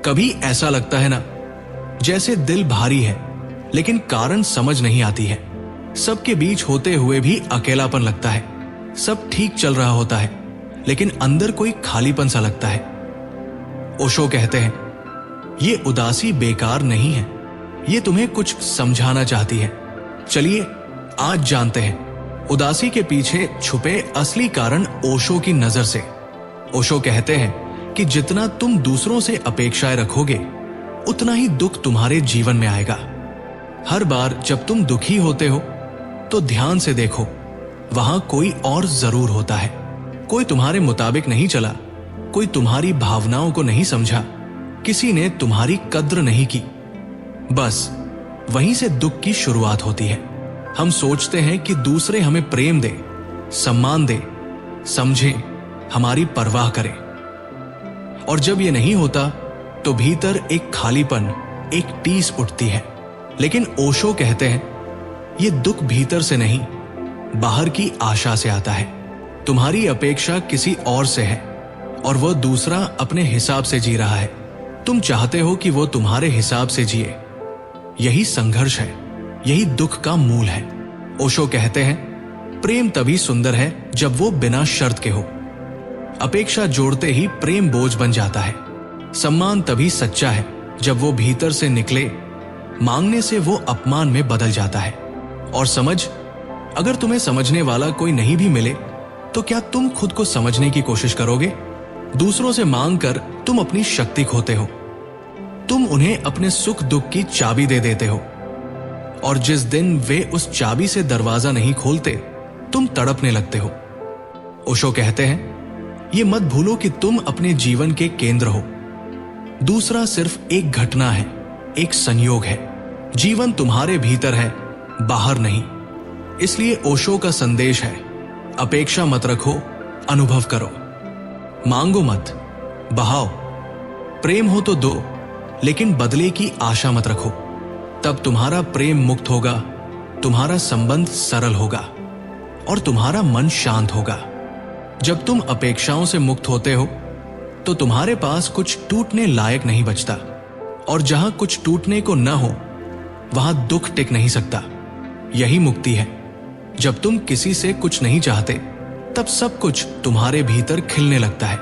कभी ऐसा लगता है ना, जैसे दिल भारी है लेकिन कारण समझ नहीं आती है। सबके बीच होते हुए भी अकेलापन लगता है। सब ठीक चल रहा होता है लेकिन अंदर कोई खालीपन सा लगता है। ओशो कहते हैं, ये उदासी बेकार नहीं है, ये तुम्हें कुछ समझाना चाहती है। चलिए आज जानते हैं उदासी के पीछे छुपे असली कारण ओशो की नजर से। ओशो कहते हैं कि जितना तुम दूसरों से अपेक्षाएं रखोगे उतना ही दुख तुम्हारे जीवन में आएगा। हर बार जब तुम दुखी होते हो तो ध्यान से देखो, वहां कोई और जरूर होता है। कोई तुम्हारे मुताबिक नहीं चला, कोई तुम्हारी भावनाओं को नहीं समझा, किसी ने तुम्हारी कद्र नहीं की। बस वहीं से दुख की शुरुआत होती है। हम सोचते हैं कि दूसरे हमें प्रेम दे, सम्मान दे, समझें, हमारी परवाह करें, और जब ये नहीं होता तो भीतर एक खालीपन, एक टीस उठती है। लेकिन ओशो कहते हैं ये दुख भीतर से नहीं, बाहर की आशा से आता है। तुम्हारी अपेक्षा किसी और से है और वह दूसरा अपने हिसाब से जी रहा है। तुम चाहते हो कि वो तुम्हारे हिसाब से जिए। यही संघर्ष है, यही दुख का मूल है। ओशो कहते हैं प्रेम तभी सुंदर है जब वो बिना शर्त के हो। अपेक्षा जोड़ते ही प्रेम बोझ बन जाता है। सम्मान तभी सच्चा है जब वो भीतर से निकले, मांगने से वो अपमान में बदल जाता है। और समझ, अगर तुम्हें समझने वाला कोई नहीं भी मिले तो क्या तुम खुद को समझने की कोशिश करोगे? दूसरों से मांग कर तुम अपनी शक्ति खोते हो। तुम उन्हें अपने सुख दुख की चाबी दे देते हो, और जिस दिन वे उस चाबी से दरवाजा नहीं खोलते तुम तड़पने लगते हो। ओशो कहते हैं ये मत भूलो कि तुम अपने जीवन के केंद्र हो। दूसरा सिर्फ एक घटना है, एक संयोग है। जीवन तुम्हारे भीतर है, बाहर नहीं। इसलिए ओशो का संदेश है, अपेक्षा मत रखो, अनुभव करो। मांगो मत, बहाओ। प्रेम हो तो दो, लेकिन बदले की आशा मत रखो। तब तुम्हारा प्रेम मुक्त होगा, तुम्हारा संबंध सरल होगा और तुम्हारा मन शांत होगा। जब तुम अपेक्षाओं से मुक्त होते हो तो तुम्हारे पास कुछ टूटने लायक नहीं बचता, और जहां कुछ टूटने को न हो वहां दुख टिक नहीं सकता। यही मुक्ति है। जब तुम किसी से कुछ नहीं चाहते तब सब कुछ तुम्हारे भीतर खिलने लगता है।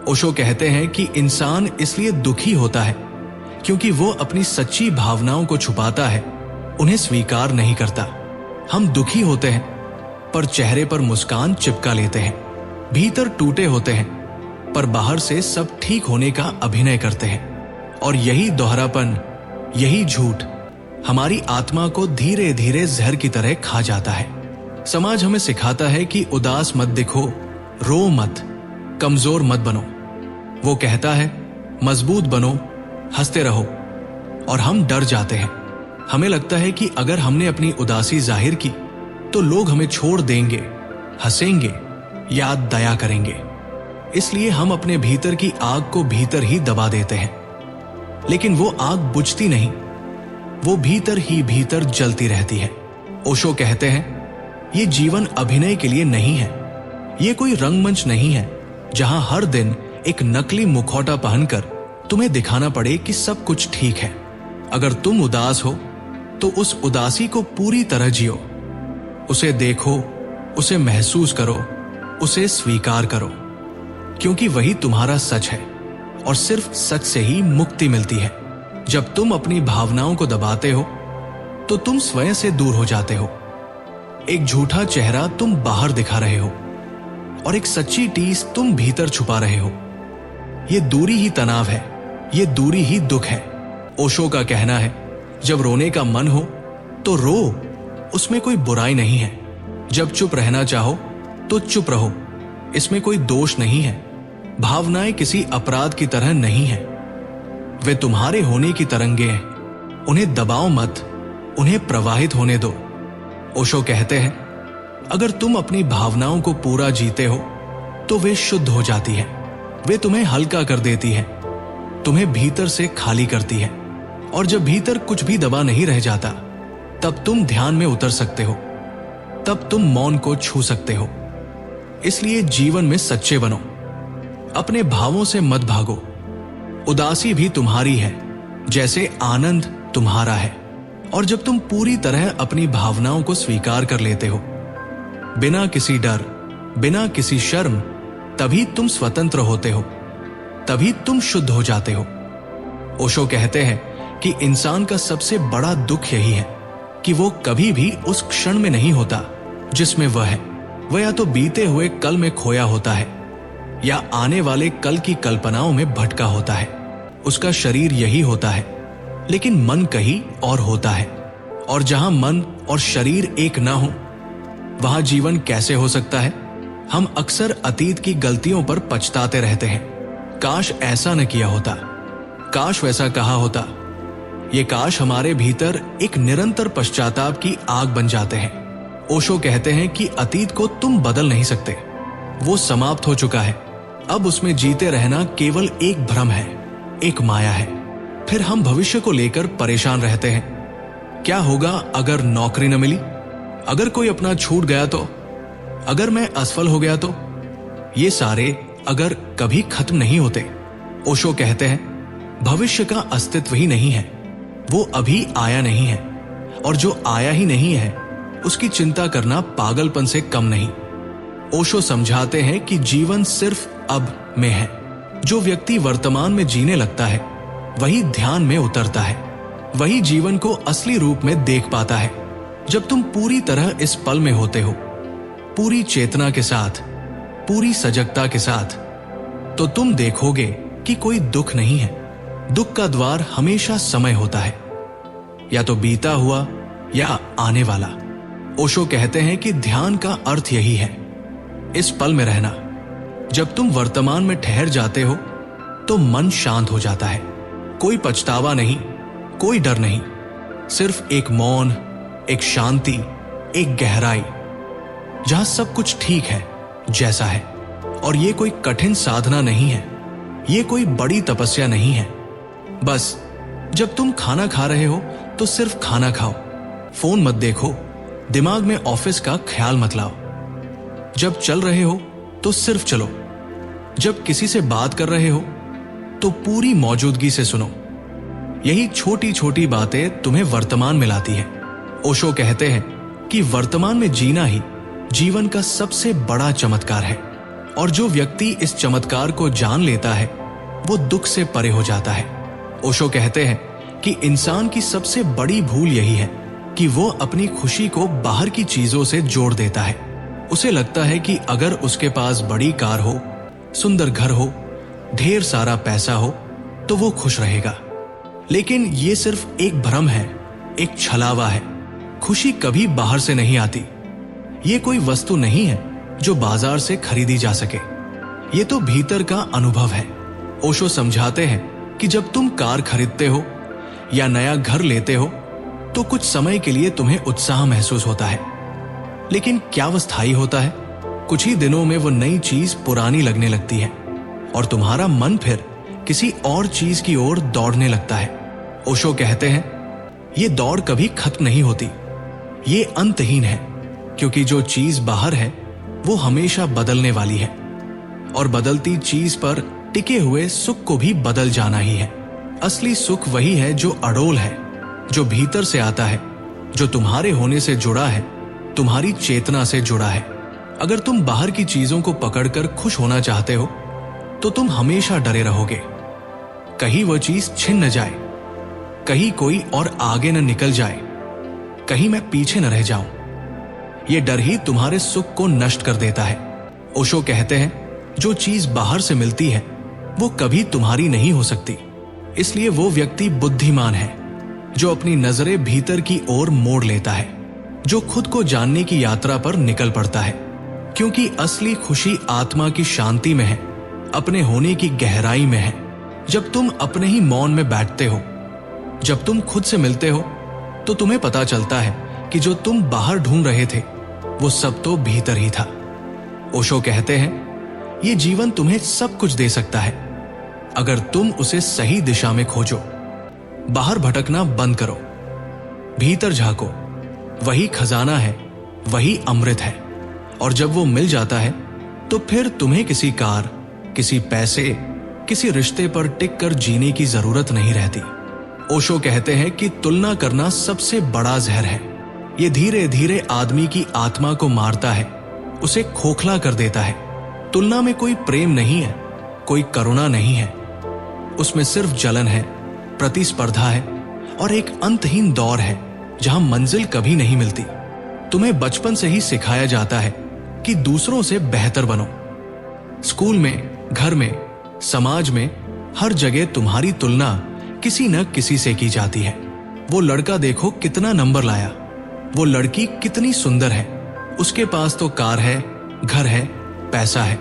ओशो कहते हैं कि इंसान इसलिए दुखी होता है क्योंकि वो अपनी सच्ची भावनाओं को छुपाता है, उन्हें स्वीकार नहीं करता। हम दुखी होते हैं पर चेहरे पर मुस्कान चिपका लेते हैं, भीतर टूटे होते हैं पर बाहर से सब ठीक होने का अभिनय करते हैं। और यही दोहरापन, यही झूठ हमारी आत्मा को धीरे धीरे जहर की तरह खा जाता है। समाज हमें सिखाता है कि उदास मत दिखो, रो मत, कमजोर मत बनो। वो कहता है मजबूत बनो, हंसते रहो, और हम डर जाते हैं। हमें लगता है कि अगर हमने अपनी उदासी जाहिर की तो लोग हमें छोड़ देंगे, हंसेंगे या दया करेंगे। इसलिए हम अपने भीतर की आग को भीतर ही दबा देते हैं। लेकिन वो आग बुझती नहीं, वो भीतर ही भीतर जलती रहती है। ओशो कहते हैं ये जीवन अभिनय के लिए नहीं है। ये कोई रंगमंच नहीं है जहां हर दिन एक नकली मुखौटा पहनकर तुम्हें दिखाना पड़े कि सब कुछ ठीक है। अगर तुम उदास हो तो उस उदासी को पूरी तरह जियो। उसे देखो, उसे महसूस करो, उसे स्वीकार करो, क्योंकि वही तुम्हारा सच है और सिर्फ सच से ही मुक्ति मिलती है। जब तुम अपनी भावनाओं को दबाते हो तो तुम स्वयं से दूर हो जाते हो। एक झूठा चेहरा तुम बाहर दिखा रहे हो और एक सच्ची टीस तुम भीतर छुपा रहे हो। ये दूरी ही तनाव है, ये दूरी ही दुख है। ओशो का कहना है जब रोने का मन हो तो रो, उसमें कोई बुराई नहीं है। जब चुप रहना चाहो तो चुप रहो, इसमें कोई दोष नहीं है। भावनाएं किसी अपराध की तरह नहीं है, वे तुम्हारे होने की तरंगे हैं। उन्हें दबाओ मत, उन्हें प्रवाहित होने दो। ओशो कहते हैं अगर तुम अपनी भावनाओं को पूरा जीते हो तो वे शुद्ध हो जाती है, वे तुम्हें हल्का कर देती है, तुम्हें भीतर से खाली करती है। और जब भीतर कुछ भी दबा नहीं रह जाता तब तुम ध्यान में उतर सकते हो, तब तुम मौन को छू सकते हो। इसलिए जीवन में सच्चे बनो, अपने भावों से मत भागो, उदासी भी तुम्हारी है जैसे आनंद तुम्हारा है। और जब तुम पूरी तरह अपनी भावनाओं को स्वीकार कर लेते हो, बिना किसी डर, बिना किसी शर्म, तभी तुम स्वतंत्र होते हो, तभी तुम शुद्ध हो जाते हो। ओशो कहते हैं कि इंसान का सबसे बड़ा दुख यही है कि वो कभी भी उस क्षण में नहीं होता जिसमें वह है। वह या तो बीते हुए कल में खोया होता है या आने वाले कल की कल्पनाओं में भटका होता है। उसका शरीर यही होता है, लेकिन मन कहीं और होता है। और जहां मन और शरीर एक ना हो, वहां जीवन कैसे हो सकता है? हम अक्सर अतीत की गलतियों पर पछताते रहते हैं। काश ऐसा न किया होता, काश वैसा कहा होता। ये काश हमारे भीतर एक निरंतर पश्चाताप की आग बन जाते हैं। ओशो कहते हैं कि अतीत को तुम बदल नहीं सकते, वो समाप्त हो चुका है। अब उसमें जीते रहना केवल एक भ्रम है, एक माया है। फिर हम भविष्य को लेकर परेशान रहते हैं। क्या होगा अगर नौकरी न मिली? अगर कोई अपना छूट गया तो? अगर मैं असफल हो गया तो? ये सारे अगर कभी खत्म नहीं होते। ओशो कहते हैं भविष्य का अस्तित्व ही नहीं है, वो अभी आया नहीं है। और जो आया ही नहीं है उसकी चिंता करना पागलपन से कम नहीं। ओशो समझाते हैं कि जीवन सिर्फ अब में है। जो व्यक्ति वर्तमान में जीने लगता है वही ध्यान में उतरता है, वही जीवन को असली रूप में देख पाता है। जब तुम पूरी तरह इस पल में होते हो, पूरी चेतना के साथ, पूरी सजगता के साथ, तो तुम देखोगे कि कोई दुख नहीं है। दुख का द्वार हमेशा समय होता है, या तो बीता हुआ या आने वाला। ओशो कहते हैं कि ध्यान का अर्थ यही है, इस पल में रहना। जब तुम वर्तमान में ठहर जाते हो तो मन शांत हो जाता है। कोई पछतावा नहीं, कोई डर नहीं, सिर्फ एक मौन, एक शांति, एक गहराई, जहां सब कुछ ठीक है जैसा है। और ये कोई कठिन साधना नहीं है, ये कोई बड़ी तपस्या नहीं है। बस जब तुम खाना खा रहे हो तो सिर्फ खाना खाओ, फोन मत देखो, दिमाग में ऑफिस का ख्याल मत लाओ। जब चल रहे हो तो सिर्फ चलो, जब किसी से बात कर रहे हो तो पूरी मौजूदगी से सुनो। यही छोटी छोटी बातें तुम्हें वर्तमान में लाती है। ओशो कहते हैं कि वर्तमान में जीना ही जीवन का सबसे बड़ा चमत्कार है। और जो व्यक्ति इस चमत्कार को जान लेता है वो दुख से परे हो जाता है। ओशो कहते हैं कि इंसान की सबसे बड़ी भूल यही है कि वो अपनी खुशी को बाहर की चीजों से जोड़ देता है। उसे लगता है कि अगर उसके पास बड़ी कार हो, सुंदर घर हो, ढेर सारा पैसा हो तो वो खुश रहेगा। लेकिन ये सिर्फ एक भ्रम है, एक छलावा है। खुशी कभी बाहर से नहीं आती। ये कोई वस्तु नहीं है जो बाजार से खरीदी जा सके, ये तो भीतर का अनुभव है। ओशो समझाते हैं कि जब तुम कार खरीदते हो या नया घर लेते हो तो कुछ समय के लिए तुम्हें उत्साह महसूस होता है, लेकिन क्या वो स्थायी होता है? कुछ ही दिनों में वो नई चीज पुरानी लगने लगती है और तुम्हारा मन फिर किसी और चीज की ओर दौड़ने लगता है। ओशो कहते हैं ये दौड़ कभी खत्म नहीं होती, ये अंतहीन है, क्योंकि जो चीज बाहर है वो हमेशा बदलने वाली है और बदलती चीज पर टिके हुए सुख को भी बदल जाना ही है। असली सुख वही है जो अडोल है, जो भीतर से आता है, जो तुम्हारे होने से जुड़ा है, तुम्हारी चेतना से जुड़ा है। अगर तुम बाहर की चीजों को पकड़कर खुश होना चाहते हो तो तुम हमेशा डरे रहोगे, कहीं वो चीज छिन न जाए, कहीं कोई और आगे न निकल जाए, कहीं मैं पीछे न रह जाऊं। ये डर ही तुम्हारे सुख को नष्ट कर देता है। ओशो कहते हैं जो चीज बाहर से मिलती है वो कभी तुम्हारी नहीं हो सकती। इसलिए वो व्यक्ति बुद्धिमान है जो अपनी नजरें भीतर की ओर मोड़ लेता है, जो खुद को जानने की यात्रा पर निकल पड़ता है। क्योंकि असली खुशी आत्मा की शांति में है, अपने होने की गहराई में है। जब तुम अपने ही मौन में बैठते हो, जब तुम खुद से मिलते हो तो तुम्हें पता चलता है कि जो तुम बाहर ढूंढ रहे थे वो सब तो भीतर ही था। ओशो कहते हैं ये जीवन तुम्हें सब कुछ दे सकता है अगर तुम उसे सही दिशा में खोजो। बाहर भटकना बंद करो, भीतर झांको, वही खजाना है, वही अमृत है। और जब वो मिल जाता है तो फिर तुम्हें किसी कार, किसी पैसे, किसी रिश्ते पर टिक कर जीने की जरूरत नहीं रहती। ओशो कहते हैं कि तुलना करना सबसे बड़ा जहर है। ये धीरे धीरे आदमी की आत्मा को मारता है, उसे खोखला कर देता है। तुलना में कोई प्रेम नहीं है, कोई करुणा नहीं है, उसमें सिर्फ जलन है, प्रतिस्पर्धा है और एक अंतहीन दौर है जहां मंजिल कभी नहीं मिलती। तुम्हें बचपन से ही सिखाया जाता है कि दूसरों से बेहतर बनो। स्कूल में, घर में, समाज में, हर जगह तुम्हारी तुलना किसी न किसी से की जाती है। वो लड़का देखो कितना नंबर लाया, वो लड़की कितनी सुंदर है, उसके पास तो कार है, घर है, पैसा है।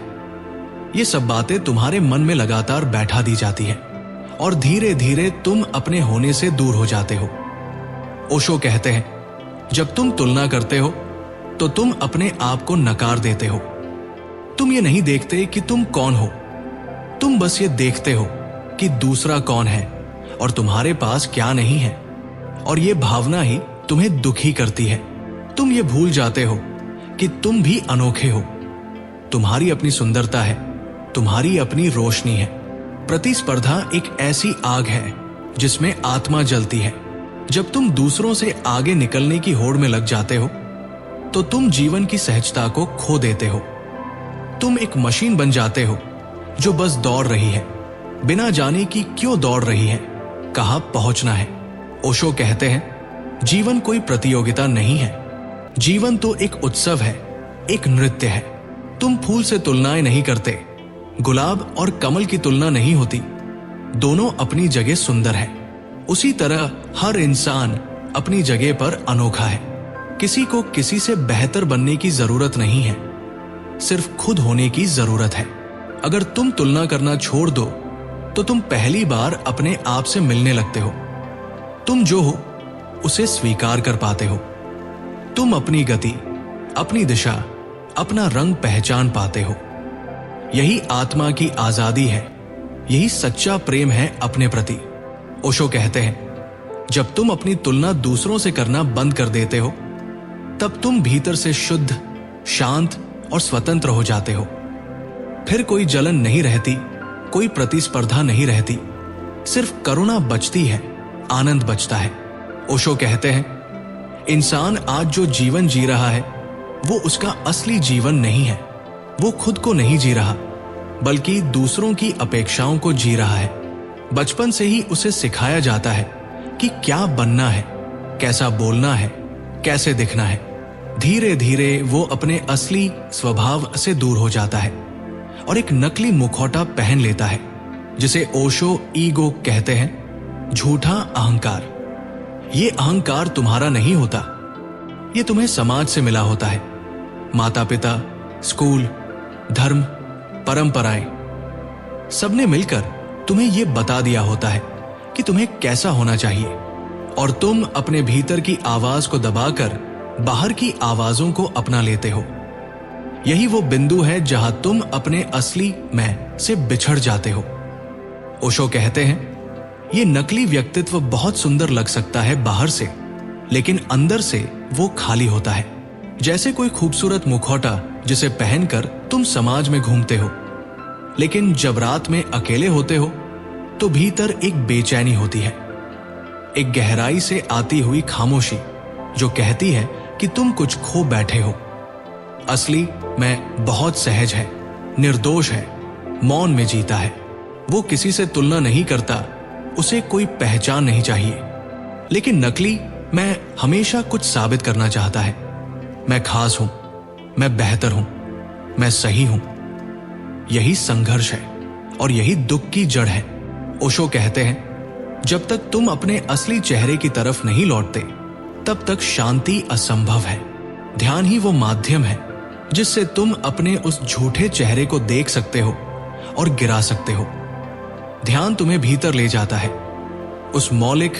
ये सब बातें तुम्हारे मन में लगातार बैठा दी जाती है और धीरे धीरे तुम अपने होने से दूर हो जाते हो। ओशो कहते हैं, जब तुम तुलना करते हो तो तुम अपने आप को नकार देते हो। तुम ये नहीं देखते कि तुम कौन हो, तुम बस ये देखते हो कि दूसरा कौन है और तुम्हारे पास क्या नहीं है, और ये भावना ही तुम्हें दुखी करती है। तुम ये भूल जाते हो कि तुम भी अनोखे हो। तुम्हारी अपनी सुंदरता है, तुम्हारी अपनी रोशनी है। प्रतिस्पर्धा एक ऐसी आग है जिसमें आत्मा जलती है। जब तुम दूसरों से आगे निकलने की होड़ में लग जाते हो तो तुम जीवन की सहजता को खो देते हो। तुम एक मशीन बन जाते हो जो बस दौड़ रही है, बिना जाने कि क्यों दौड़ रही है, कहां पहुंचना है। ओशो कहते हैं, जीवन कोई प्रतियोगिता नहीं है, जीवन तो एक उत्सव है, एक नृत्य है। तुम फूल से तुलनाएं नहीं करते, गुलाब और कमल की तुलना नहीं होती, दोनों अपनी जगह सुंदर है। उसी तरह हर इंसान अपनी जगह पर अनोखा है। किसी को किसी से बेहतर बनने की जरूरत नहीं है, सिर्फ खुद होने की जरूरत है। अगर तुम तुलना करना छोड़ दो तो तुम पहली बार अपने आप से मिलने लगते हो। तुम जो हो उसे स्वीकार कर पाते हो। तुम अपनी गति, अपनी दिशा, अपना रंग पहचान पाते हो। यही आत्मा की आजादी है, यही सच्चा प्रेम है अपने प्रति। ओशो कहते हैं, जब तुम अपनी तुलना दूसरों से करना बंद कर देते हो तब तुम भीतर से शुद्ध, शांत और स्वतंत्र हो जाते हो। फिर कोई जलन नहीं रहती, कोई प्रतिस्पर्धा नहीं रहती, सिर्फ करुणा बचती है, आनंद बचता है। ओशो कहते हैं, इंसान आज जो जीवन जी रहा है वो उसका असली जीवन नहीं है। वो खुद को नहीं जी रहा, बल्कि दूसरों की अपेक्षाओं को जी रहा है। बचपन से ही उसे सिखाया जाता है कि क्या बनना है, कैसा बोलना है, कैसे दिखना है। धीरे धीरे वो अपने असली स्वभाव से दूर हो जाता है और एक नकली मुखौटा पहन लेता है, जिसे ओशो ईगो कहते हैं, झूठा अहंकार। ये अहंकार तुम्हारा नहीं होता, ये तुम्हें समाज से मिला होता है। माता पिता, स्कूल, धर्म, परंपराएं, सबने मिलकर तुम्हें यह बता दिया होता है कि तुम्हें कैसा होना चाहिए, और तुम अपने भीतर की आवाज को दबाकर बाहर की आवाजों को अपना लेते हो। यही वो बिंदु है जहां तुम अपने असली मैं से बिछड़ जाते हो। ओशो कहते हैं, ये नकली व्यक्तित्व बहुत सुंदर लग सकता है बाहर से, लेकिन अंदर से वो खाली होता है। जैसे कोई खूबसूरत मुखौटा जिसे पहनकर तुम समाज में घूमते हो, लेकिन जब रात में अकेले होते हो तो भीतर एक बेचैनी होती है, एक गहराई से आती हुई खामोशी जो कहती है कि तुम कुछ खो बैठे हो। असली मैं बहुत सहज है, निर्दोष है, मौन में जीता है। वो किसी से तुलना नहीं करता, उसे कोई पहचान नहीं चाहिए। लेकिन नकली मैं हमेशा कुछ साबित करना चाहता है। मैं खास हूं, मैं बेहतर हूं, मैं सही हूं। यही संघर्ष है और यही दुख की जड़ है। ओशो कहते हैं, जब तक तुम अपने असली चेहरे की तरफ नहीं लौटते तब तक शांति असंभव है। ध्यान ही वो माध्यम है जिससे तुम अपने उस झूठे चेहरे को देख सकते हो और गिरा सकते हो। ध्यान तुम्हें भीतर ले जाता है, उस मौलिक,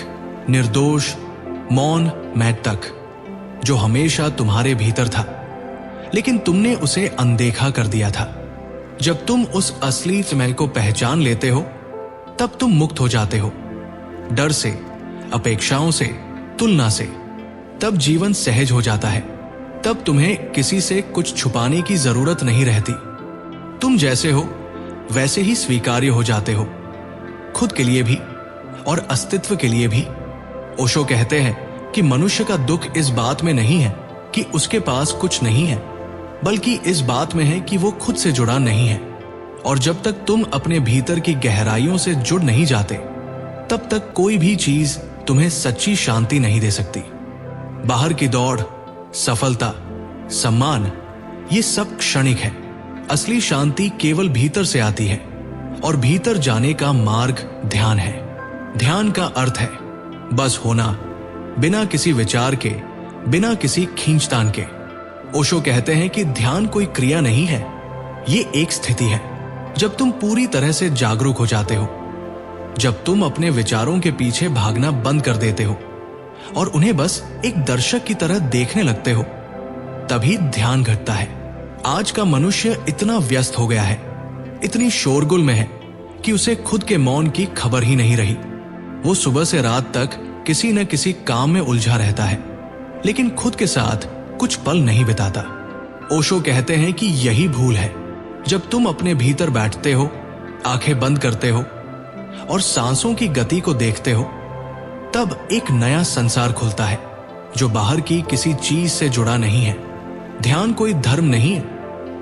निर्दोष, मौन मैं तक जो हमेशा तुम्हारे भीतर था, लेकिन तुमने उसे अनदेखा कर दिया था। जब तुम उस असली मैं को पहचान लेते हो तब तुम मुक्त हो जाते हो, डर से, अपेक्षाओं से, तुलना से। तब जीवन सहज हो जाता है। तब तुम्हें किसी से कुछ छुपाने की जरूरत नहीं रहती। तुम जैसे हो वैसे ही स्वीकार्य हो जाते हो, खुद के लिए भी और अस्तित्व के लिए भी। ओशो कहते हैं कि मनुष्य का दुख इस बात में नहीं है कि उसके पास कुछ नहीं है, बल्कि इस बात में है कि वो खुद से जुड़ा नहीं है। और जब तक तुम अपने भीतर की गहराइयों से जुड़ नहीं जाते, तब तक कोई भी चीज तुम्हें सच्ची शांति नहीं दे सकती। बाहर की दौड़, सफलता, सम्मान, ये सब क्षणिक है। असली शांति केवल भीतर से आती है, और भीतर जाने का मार्ग ध्यान है। ध्यान का अर्थ है बस होना, बिना किसी विचार के, बिना किसी खींचतान के। ओशो कहते हैं कि ध्यान कोई क्रिया नहीं है, ये एक स्थिति है जब तुम पूरी तरह से जागरूक हो जाते हो, जब तुम अपने विचारों के पीछे भागना बंद कर देते हो और उन्हें बस एक दर्शक की तरह देखने लगते हो, तभी ध्यान घटता है। आज का मनुष्य इतना व्यस्त हो गया है, इतनी शोरगुल में है कि उसे खुद के मौन की खबर ही नहीं रही। वो सुबह से रात तक किसी न किसी काम में उलझा रहता है, लेकिन खुद के साथ कुछ पल नहीं बिताता। ओशो कहते हैं कि यही भूल है। जब तुम अपने भीतर बैठते हो, आंखें बंद करते हो और सांसों की गति को देखते हो, तब एक नया संसार खुलता है जो बाहर की किसी चीज से जुड़ा नहीं है। ध्यान कोई धर्म नहीं है,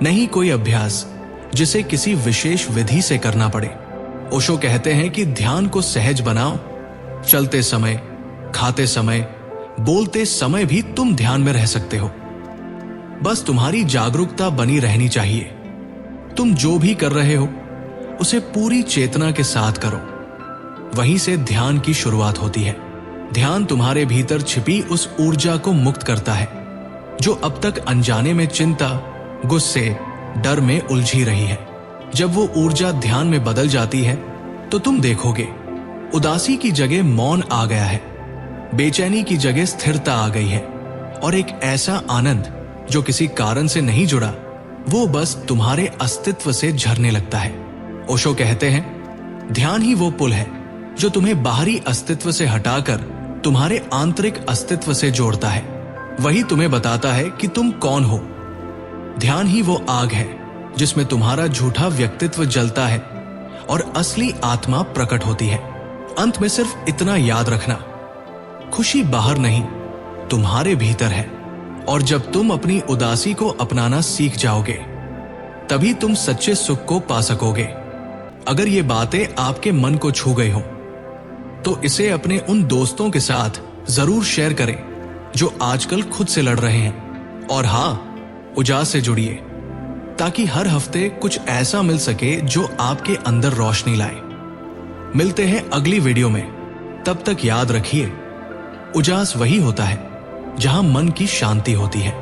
नहीं कोई अभ्यास जिसे किसी विशेष विधि से करना पड़े। ओशो कहते हैं कि ध्यान को सहज बनाओ। चलते समय, खाते समय, बोलते समय भी तुम ध्यान में रह सकते हो। बस तुम्हारी जागरूकता बनी रहनी चाहिए। तुम जो भी कर रहे हो उसे पूरी चेतना के साथ करो। वहीं से ध्यान की शुरुआत होती है। ध्यान तुम्हारे भीतर छिपी उस ऊर्जा को मुक्त करता है जो अब तक अनजाने में चिंता, गुस्से, डर में उलझी रही है। जब वो ऊर्जा ध्यान में बदल जाती है तो तुम देखोगे उदासी की जगह मौन आ गया है, बेचैनी की जगह स्थिरता आ गई है, और एक ऐसा आनंद जो किसी कारण से नहीं जुड़ा, वो बस तुम्हारे अस्तित्व से झरने लगता है। ओशो कहते हैं, ध्यान ही वो पुल है जो तुम्हें बाहरी अस्तित्व से हटाकर तुम्हारे आंतरिक अस्तित्व से जोड़ता है। वही तुम्हें बताता है कि तुम कौन हो। ध्यान ही वो आग है जिसमें तुम्हारा झूठा व्यक्तित्व जलता है और असली आत्मा प्रकट होती है। अंत में सिर्फ इतना याद रखना, खुशी बाहर नहीं, तुम्हारे भीतर है। और जब तुम अपनी उदासी को अपनाना सीख जाओगे, तभी तुम सच्चे सुख को पा सकोगे। अगर ये बातें आपके मन को छू गई हो, तो इसे अपने उन दोस्तों के साथ जरूर शेयर करें जो आजकल खुद से लड़ रहे हैं। और हाँ, उजास से जुड़िए ताकि हर हफ्ते कुछ ऐसा मिल सके जो आपके अंदर रोशनी लाए। मिलते हैं अगली वीडियो में। तब तक याद रखिए, उजास वही होता है जहां मन की शांति होती है।